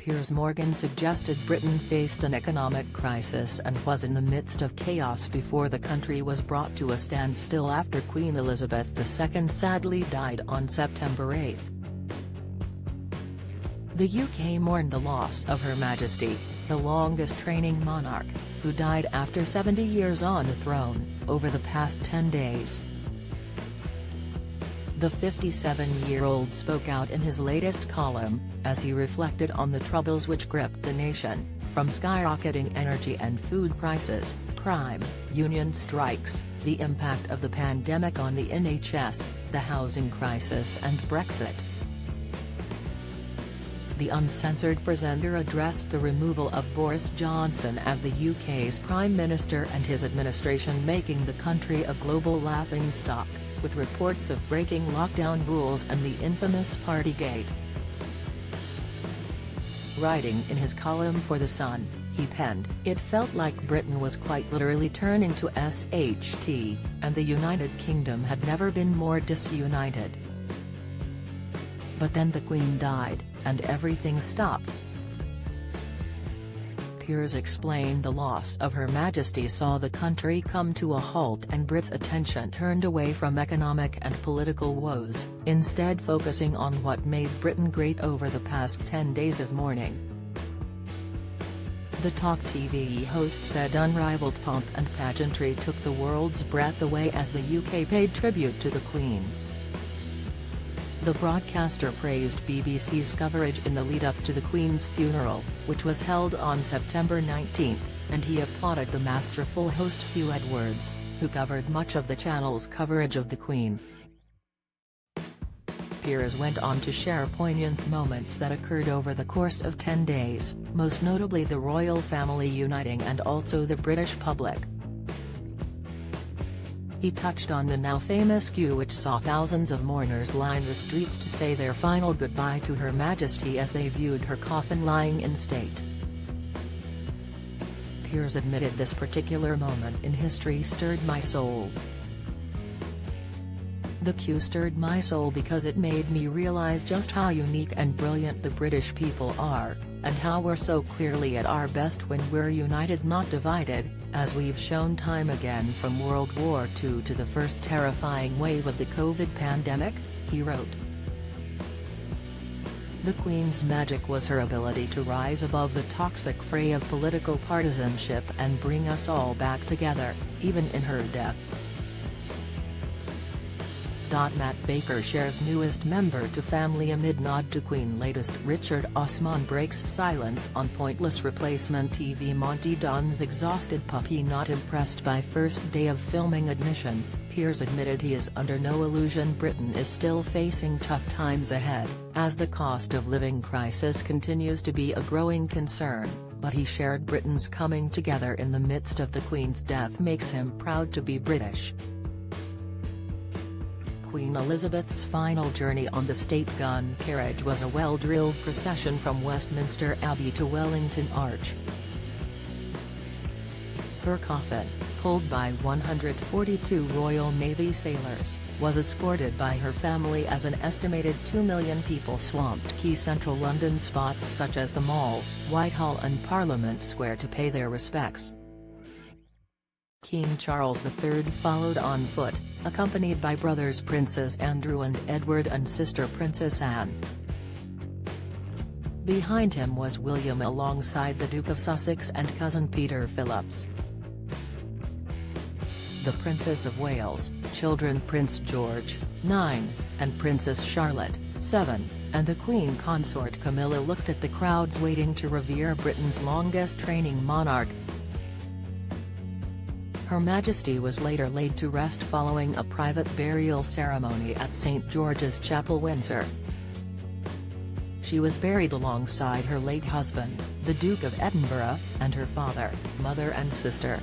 Piers Morgan suggested Britain faced an economic crisis and was in the midst of chaos before the country was brought to a standstill after Queen Elizabeth II sadly died on September 8. The UK mourned the loss of Her Majesty, the longest-reigning monarch, who died after 70 years on the throne, over the past 10 days. The 57-year-old spoke out in his latest column, as he reflected on the troubles which gripped the nation, from skyrocketing energy and food prices, crime, union strikes, the impact of the pandemic on the NHS, the housing crisis and Brexit. The uncensored presenter addressed the removal of Boris Johnson as the UK's Prime Minister and his administration making the country a global laughingstock, with reports of breaking lockdown rules and the infamous Partygate. Writing in his column for The Sun, he penned, "It felt like Britain was quite literally turning to SHT, and the United Kingdom had never been more disunited. But then the Queen died, and everything stopped." Piers explained the loss of Her Majesty saw the country come to a halt and Brits' attention turned away from economic and political woes, instead focusing on what made Britain great over the past 10 days of mourning. The Talk TV host said unrivaled pomp and pageantry took the world's breath away as the UK paid tribute to the Queen. The broadcaster praised BBC's coverage in the lead-up to the Queen's funeral, which was held on September 19, and he applauded the masterful host Hugh Edwards, who covered much of the channel's coverage of the Queen. Piers went on to share poignant moments that occurred over the course of 10 days, most notably the royal family uniting and also the British public. He touched on the now famous queue which saw thousands of mourners line the streets to say their final goodbye to Her Majesty as they viewed her coffin lying in state. Piers admitted this particular moment in history stirred my soul. "The queue stirred my soul because it made me realize just how unique and brilliant the British people are, and how we're so clearly at our best when we're united not divided, as we've shown time again from World War II to the first terrifying wave of the COVID pandemic," he wrote. The Queen's magic was her ability to rise above the toxic fray of political partisanship and bring us all back together, even in her death. Matt Baker shares newest member to family amid nod to Queen latest Richard Osman breaks silence on pointless replacement TV Monty Don's exhausted puppy not impressed by first day of filming admission. Piers admitted he is under no illusion Britain is still facing tough times ahead, as the cost of living crisis continues to be a growing concern, but he shared Britain's coming together in the midst of the Queen's death makes him proud to be British. Queen Elizabeth's final journey on the state gun carriage was a well-drilled procession from Westminster Abbey to Wellington Arch. Her coffin, pulled by 142 Royal Navy sailors, was escorted by her family as an estimated 2 million people swamped key central London spots such as the Mall, Whitehall and Parliament Square to pay their respects. King Charles III followed on foot, accompanied by brothers Princes Andrew and Edward and sister Princess Anne. Behind him was William alongside the Duke of Sussex and cousin Peter Phillips. The Princess of Wales, children Prince George, 9, and Princess Charlotte, 7, and the Queen Consort Camilla looked at the crowds waiting to revere Britain's longest-reigning monarch. Her Majesty was later laid to rest following a private burial ceremony at St George's Chapel, Windsor. She was buried alongside her late husband, the Duke of Edinburgh, and her father, mother and sister.